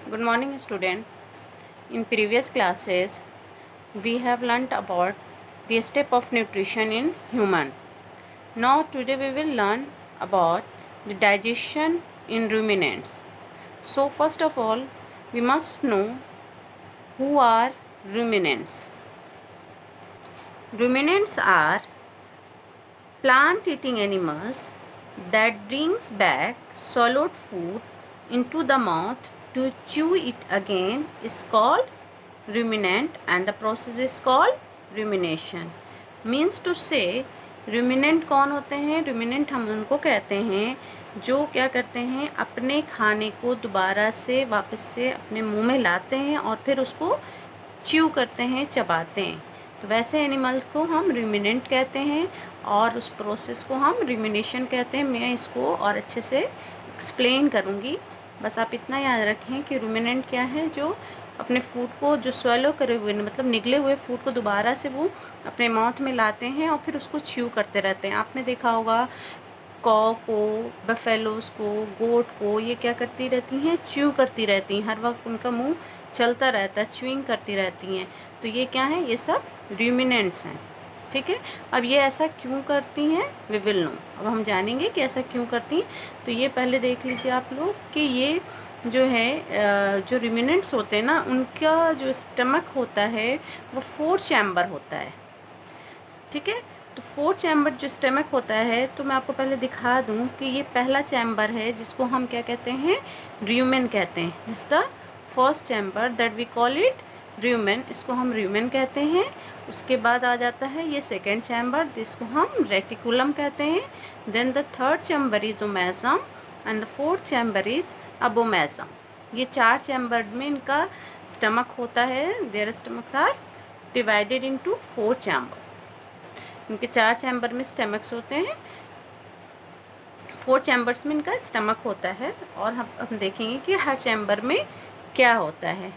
Good morning, students. In previous classes, we have learnt about the step of nutrition in human. Now, today we will learn about the digestion in ruminants. So, first of all, we must know who are ruminants. Ruminants are plant-eating animals that brings back swallowed food into the mouth to chew it again is called ruminant, and the process is called rumination. Means to say, ruमिनेंट कौन होते हैं? रुमिनेंट हम उनको कहते हैं जो क्या करते हैं, अपने खाने को दोबारा से वापस से अपने मुंह में लाते हैं और फिर उसको च्यू करते हैं, चबाते हैं। तो वैसे एनिमल को हम रुमिनेंट कहते हैं और उस प्रोसेस को हम रुमिनेशन कहते हैं। मैं इसको और अच्छे से एक्सप्लेन करूँगी, बस आप इतना याद रखें कि रुमिनेंट क्या है, जो अपने फूड को जो स्वेलो करे हुए मतलब निगले हुए फूड को दोबारा से वो अपने माउथ में लाते हैं और फिर उसको च्यू करते रहते हैं। आपने देखा होगा कॉ को, बफेलोस को, गोट को, ये क्या करती रहती हैं, च्यू करती रहती हैं, हर वक्त उनका मुंह चलता रहता है, च्यूइंग करती रहती हैं। तो ये क्या है, ये सब रूमिनेंट्स हैं। ठीक है, अब ये ऐसा क्यों करती हैं, वी विल नो। अब हम जानेंगे कि ऐसा क्यों करती हैं। तो ये पहले देख लीजिए आप लोग कि ये जो है जो रूमिनेंट्स होते हैं ना, उनका जो स्टमक होता है वो 4 चैम्बर होता है। ठीक है, तो 4 चैम्बर जो स्टमक होता है, तो मैं आपको पहले दिखा दूं कि ये पहला चैम्बर है जिसको हम क्या कहते हैं, र्यूमेन कहते हैं। This the first chamber that we call it rumen, इसको हम र्यूमेन कहते हैं। उसके बाद आ जाता है ये सेकेंड चैम्बर, जिसको हम रेटिकुलम कहते हैं। Then the third chamber is omasum and the fourth chamber is abomasum. ये 4 चैम्बर में इनका स्टमक होता है। There stomachs are divided into 4 chamber. इनके 4 चैम्बर में स्टमक्स होते हैं, 4 चैम्बर्स में इनका स्टमक होता है। और हम देखेंगे कि हर चैम्बर में क्या होता है,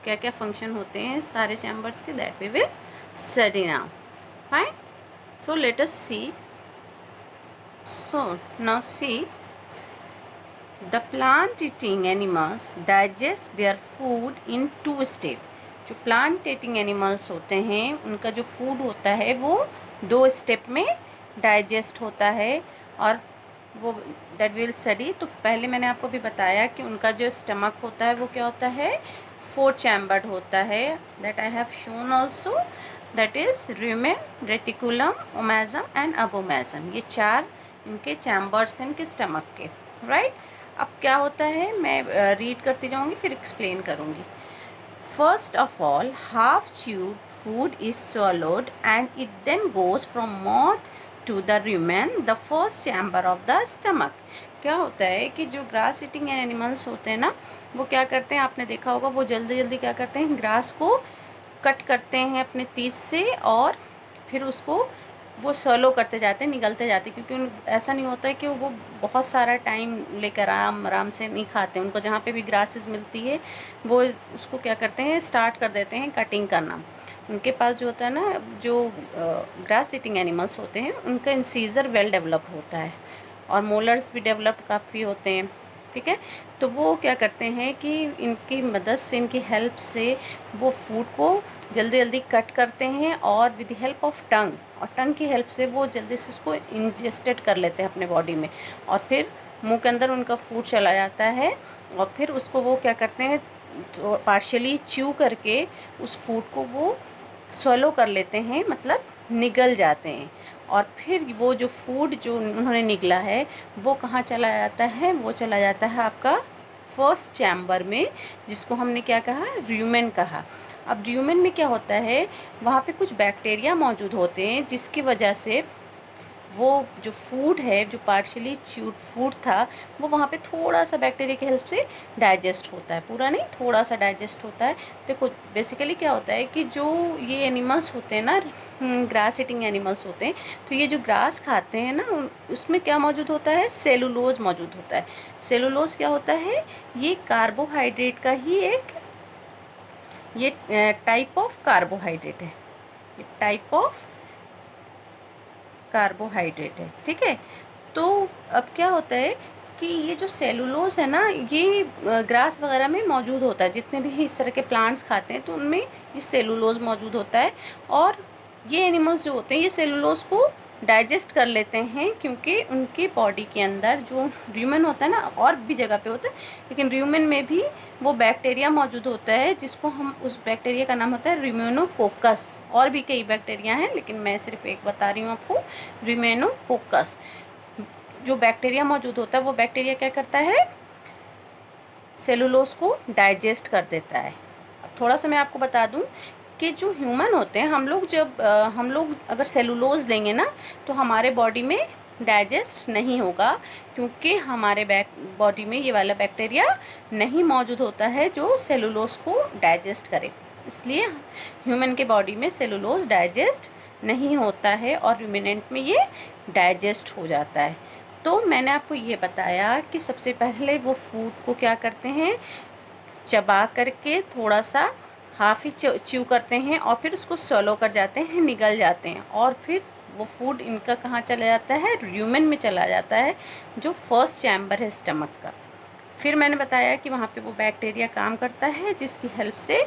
क्या क्या फंक्शन होते हैं सारे चैम्बर्स के, that we will study now. Fine, so let us see. So now see, the plant eating animals digest their food in 2 step. जो प्लांट ईटिंग एनिमल्स होते हैं उनका जो फूड होता है वो 2 स्टेप में डाइजेस्ट होता है, और वो दैट विल स्टडी। तो पहले मैंने आपको भी बताया कि उनका जो स्टमक होता है वो क्या होता है, 4 चैम्बर्ड होता है। That I have shown also, that is rumen, reticulum, omasum and abomasum. ये 4 इनके चैम्बर्स हैं इनके स्टमक के, राइट। अब क्या होता है, मैं रीड करती जाऊँगी फिर एक्सप्लेन करूँगी। First of all, half chewed food is swallowed and it then goes from mouth to the rumen, the first chamber of the stomach. क्या होता है कि जो ग्रास ईटिंग एनिमल्स होते हैं ना, वो क्या करते हैं, आपने देखा होगा, वो जल्दी जल्दी क्या करते हैं, ग्रास को कट करते हैं अपने तीर से और फिर उसको वो सॉलो करते जाते हैं, निगलते जाते हैं। क्योंकि ऐसा नहीं होता है कि वो बहुत सारा टाइम लेकर आराम आराम से नहीं खाते। उनको जहाँ पे भी ग्रासेस मिलती है वो उसको क्या करते हैं, स्टार्ट कर देते हैं कटिंग करना। उनके पास जो होता है ना, जो ग्रास ईटिंग एनिमल्स होते हैं उनका इंसीजर वेल डेवलप्ड होता है और मोलर्स भी डेवलप्ड काफ़ी होते हैं। ठीक है, तो वो क्या करते हैं कि इनकी मदद से, इनकी हेल्प से वो फूड को जल्दी जल्दी कट करते हैं और with the help of tongue, और टंग की हेल्प से वो जल्दी से उसको इंजेस्टेड कर लेते हैं अपने बॉडी में, और फिर मुंह के अंदर उनका फूड चला जाता है और फिर उसको वो क्या करते हैं, तो पार्शियली च्यू करके उस फूड को वो swallow कर लेते हैं, मतलब निगल जाते हैं। और फिर वो जो फूड जो उन्होंने निगला है वो कहाँ चला जाता है, वो चला जाता है आपका फर्स्ट चैम्बर में, जिसको हमने क्या कहा, र्यूमेन कहा। अब र्यूमेन में क्या होता है, वहाँ पे कुछ बैक्टीरिया मौजूद होते हैं जिसकी वजह से वो जो फूड है, जो पार्शियली च्यूड फूड था, वो वहाँ पे थोड़ा सा बैक्टीरिया की हेल्प से डाइजेस्ट होता है, पूरा नहीं, थोड़ा सा डाइजेस्ट होता है। देखो बेसिकली क्या होता है कि जो ये एनिमल्स होते हैं ना, ग्रास ईटिंग एनिमल्स होते हैं, तो ये जो ग्रास खाते हैं ना, उसमें क्या मौजूद होता है, सेलुलोज मौजूद होता है। सेलुलोज क्या होता है, ये कार्बोहाइड्रेट का ही एक, ये टाइप ऑफ कार्बोहाइड्रेट है, ये टाइप ऑफ कार्बोहाइड्रेट है। ठीक है, तो अब क्या होता है कि ये जो सेलुलोज है ना, ये ग्रास वगैरह में मौजूद होता है। जितने भी इस तरह के प्लांट्स खाते हैं तो उनमें ये सेलुलोज मौजूद होता है। और ये एनिमल्स जो होते हैं ये सेलुलोज को डाइजेस्ट कर लेते हैं, क्योंकि उनके बॉडी के अंदर जो र्यूमेन होता है ना, और भी जगह पे होता है, लेकिन र्यूमेन में भी वो बैक्टीरिया मौजूद होता है जिसको हम, उस बैक्टीरिया का नाम होता है र्यूमेनोकोकस। और भी कई बैक्टीरिया हैं लेकिन मैं सिर्फ एक बता रही हूँ आपको, र्यूमेनोकोकस। जो बैक्टीरिया मौजूद होता है वो बैक्टीरिया क्या करता है, सेलुलोज को डाइजेस्ट कर देता है। अब थोड़ा सा मैं आपको बता दूं कि जो ह्यूमन होते हैं, हम लोग अगर सेलुलोज लेंगे ना तो हमारे बॉडी में डाइजेस्ट नहीं होगा, क्योंकि हमारे बॉडी में ये वाला बैक्टीरिया नहीं मौजूद होता है जो सेलुलोज को डाइजेस्ट करे। इसलिए ह्यूमन के बॉडी में सेलुलोज डाइजेस्ट नहीं होता है और रूमिनेंट में ये डाइजेस्ट हो जाता है। तो मैंने आपको ये बताया कि सबसे पहले वो फूड को क्या करते हैं, चबा करके थोड़ा सा हाफ ही च्यू करते हैं और फिर उसको swallow कर जाते हैं, निगल जाते हैं, और फिर वो फूड इनका कहाँ चला जाता है, र्यूमेन में चला जाता है, जो फर्स्ट चैम्बर है स्टमक का। फिर मैंने बताया कि वहाँ पे वो बैक्टीरिया काम करता है जिसकी हेल्प से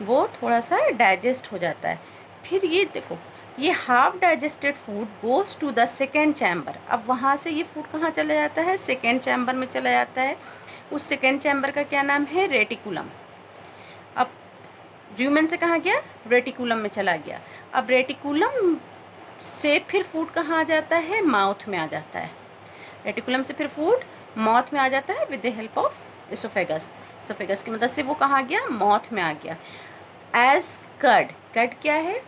वो थोड़ा सा डाइजेस्ट हो जाता है। फिर ये देखो, ये half digested food goes to the second chamber. अब वहाँ से ये फूड कहाँ चला जाता है, सेकेंड चैम्बर में चला जाता है। उस सेकेंड चैम्बर का क्या नाम है, रेटिकुलम। अब र्यूमेन से कहाँ गया, रेटिकुलम में चला गया। अब रेटिकुलम से फिर फूड कहाँ आ जाता है, माउथ में आ जाता है। रेटिकुलम से फिर फूड माउथ में आ जाता है with the help of oesophagus. Oesophagus की मदद से वो कहाँ गया, माउथ में आ गया। एज कर्ड, कर्ड क्या है,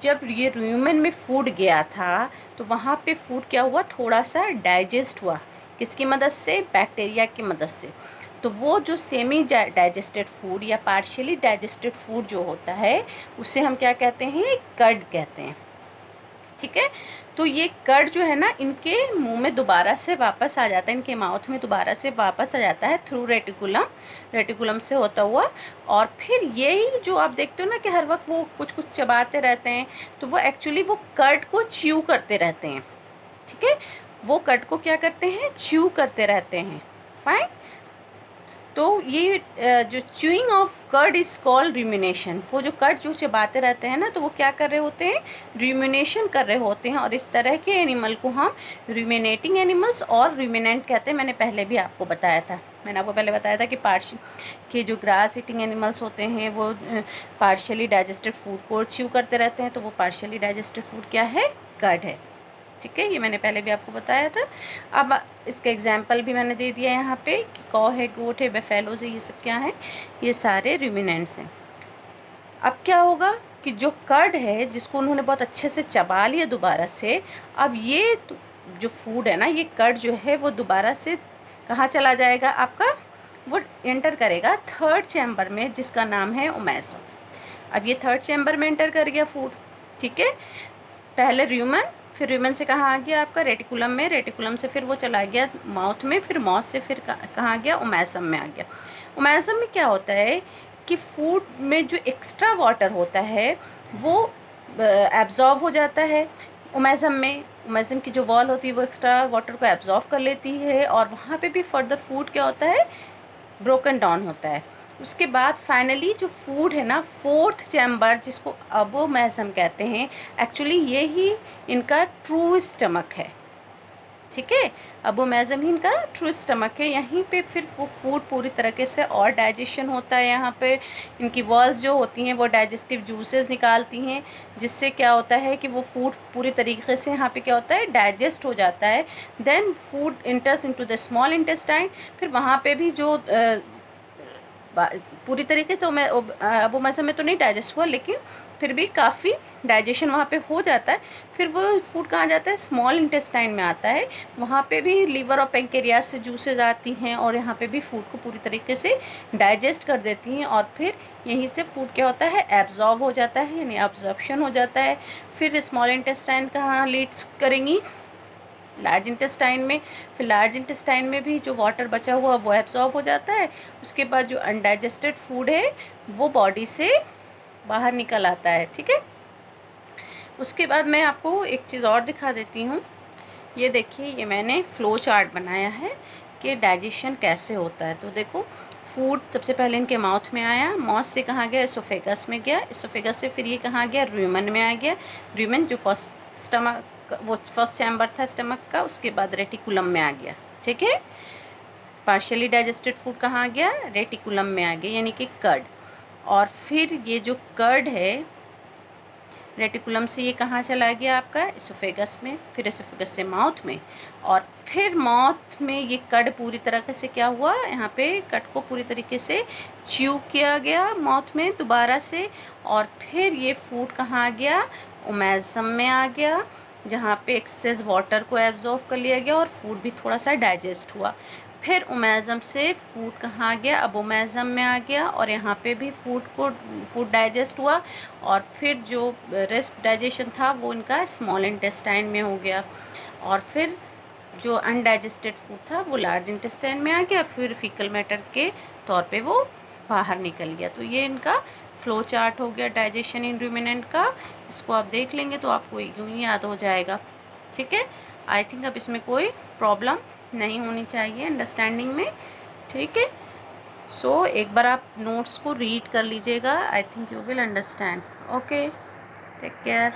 जब ये र्यूमेन में फूड गया था तो वहाँ पे फूड क्या हुआ, थोड़ा सा डाइजेस्ट हुआ। किसकी मदद से, बैक्टीरिया की मदद से। तो वो जो सेमी डाइजेस्टेड फूड या पार्शियली डाइजेस्टेड फूड जो होता है उसे हम क्या कहते हैं, कर्ड कहते हैं। ठीक है, तो ये कर्ड जो है ना इनके मुंह में दोबारा से वापस आ जाता है, इनके माउथ में दोबारा से वापस आ जाता है थ्रू रेटिकुलम, रेटिकुलम से होता हुआ। और फिर यही जो आप देखते हो ना कि हर वक्त वो कुछ कुछ चबाते रहते हैं, तो वो एक्चुअली वो कर्ड को च्यू करते रहते हैं। ठीक है, वो कर्ड को क्या करते हैं, च्यू करते रहते हैं। फाइन। तो ये जो chewing of curd is called rumination. वो जो कर्ड जो चबाते रहते हैं ना, तो वो क्या कर रहे होते हैं, रूमिनेशन कर रहे होते हैं। और इस तरह के एनिमल को हम रूमिनेटिंग एनिमल्स और रूमिनेंट कहते हैं। मैंने पहले भी आपको बताया था, मैंने आपको पहले बताया था कि जो ग्रास ईटिंग एनिमल्स होते हैं वो पार्शियली डाइजेस्टेड फूड को च्यू करते रहते हैं, तो वो पार्शियली डाइजेस्टेड फूड क्या है, कर्ड है। ठीक है, ये मैंने पहले भी आपको बताया था। अब इसका एग्जाम्पल भी मैंने दे दिया यहाँ पे कि कौ है, गोट है, बेफेलोज है, ये सब क्या है, ये सारे रूमिनेंट्स हैं। अब क्या होगा कि जो कर्ड है जिसको उन्होंने बहुत अच्छे से चबा लिया दोबारा से, अब ये जो फूड है ना, ये कर्ड जो है वो दोबारा से कहाँ चला जाएगा आपका, वो एंटर करेगा थर्ड चैम्बर में जिसका नाम है ओमेसम। अब ये थर्ड चैम्बर में एंटर कर गया फूड। ठीक है, पहले र्यूमन, फिर र्यूमन से कहाँ आ गया आपका, रेटिकुलम में, रेटिकुलम से फिर वो चला गया माउथ में, फिर माउथ से फिर कहाँ गया, ओमेसम में आ गया। ओमेसम में क्या होता है कि फूड में जो एक्स्ट्रा वाटर होता है वो एब्जॉर्व हो जाता है ओमेसम में। ओमेसम की जो वॉल होती है वो एक्स्ट्रा वाटर को एब्जॉर्व कर लेती है, और वहाँ पे भी फर्दर फूड क्या होता है, ब्रोकन डाउन होता है। उसके बाद फाइनली जो फूड है ना, फोर्थ चैम्बर जिसको अबोमेसम कहते हैं, एक्चुअली ये ही इनका ट्रू स्टमक है। ठीक है, अबोमेसम ही इनका ट्रू स्टमक है। यहीं पे फिर वो फूड पूरी तरीके से और डाइजेशन होता है। यहाँ पे इनकी वॉल्स जो होती हैं वो डाइजेस्टिव जूसेस निकालती हैं, जिससे क्या होता है कि वो फूड पूरी तरीके से यहाँ पे क्या होता है, डाइजेस्ट हो जाता है। Then food enters into the small intestine. फिर वहाँ पे भी जो पूरी तरीके से अबोमेसम में तो नहीं डाइजेस्ट हुआ, लेकिन फिर भी काफ़ी डाइजेशन वहाँ पे हो जाता है। फिर वो फूड कहाँ जाता है, स्मॉल इंटेस्टाइन में आता है। वहाँ पे भी लीवर और पेंक्रियास से जूसेज आती हैं और यहाँ पे भी फूड को पूरी तरीके से डाइजेस्ट कर देती हैं, और फिर यहीं से फूड क्या होता है, एब्जॉर्ब हो जाता है, यानी एब्जॉर्प्शन हो जाता है। फिर स्मॉल इंटेस्टाइन कहाँ लीड्स करेंगी, लार्ज इंटेस्टाइन में। फिर लार्ज इंटेस्टाइन में भी जो वाटर बचा हुआ वो एब्जॉर्ब हो जाता है। उसके बाद जो अनडाइजेस्टेड फूड है वो बॉडी से बाहर निकल आता है। ठीक है, उसके बाद मैं आपको एक चीज़ और दिखा देती हूँ। ये देखिए, ये मैंने फ्लो चार्ट बनाया है कि डाइजेशन कैसे होता है। तो देखो, फूड सबसे पहले इनके माउथ में आया, माउथ से कहाँ गया, एसोफेगस में गया, एसोफेगस से फिर ये कहाँ गया, रूमेन में आ गया, रूमेन जो फर्स्ट स्टमक, वो फर्स्ट चैम्बर था स्टमक का, उसके बाद रेटिकुलम में आ गया। ठीक है, पार्शियली डाइजेस्टेड फूड कहाँ आ गया, रेटिकुलम में आ गया, यानी कि कर्ड। और फिर ये जो कर्ड है रेटिकुलम से ये कहाँ चला गया आपका, एसोफेगस में, फिर एसोफेगस से माउथ में, और फिर माउथ में ये कड पूरी तरह से क्या हुआ, यहाँ पे कड को पूरी तरीके से च्यू किया गया माउथ में दोबारा से, और फिर ये फूड कहाँ आ गया, ओमेजम में आ गया, जहाँ पे एक्सेस वाटर को एब्जॉर्व कर लिया गया और फूड भी थोड़ा सा डाइजेस्ट हुआ। फिर ओमेजम से फूड कहाँ आ गया, अब ओमेजम में आ गया, और यहाँ पे भी फूड डाइजेस्ट हुआ, और फिर जो रेस्ट डाइजेशन था वो इनका स्मॉल इंटेस्टाइन में हो गया, और फिर जो अनडाइजेस्टेड फूड था वो लार्ज इंटेस्टाइन में आ गया, फिर फीकल मैटर के तौर पे वो बाहर निकल गया। तो ये इनका फ्लो चार्ट हो गया डाइजेशन इन रूमिनेंट का। इसको आप देख लेंगे तो आपको यूँ ही याद हो जाएगा। ठीक है, आई थिंक अब इसमें कोई प्रॉब्लम नहीं होनी चाहिए अंडरस्टैंडिंग में। ठीक है, सो एक बार आप नोट्स को रीड कर लीजिएगा, I think you will understand. Okay, take care.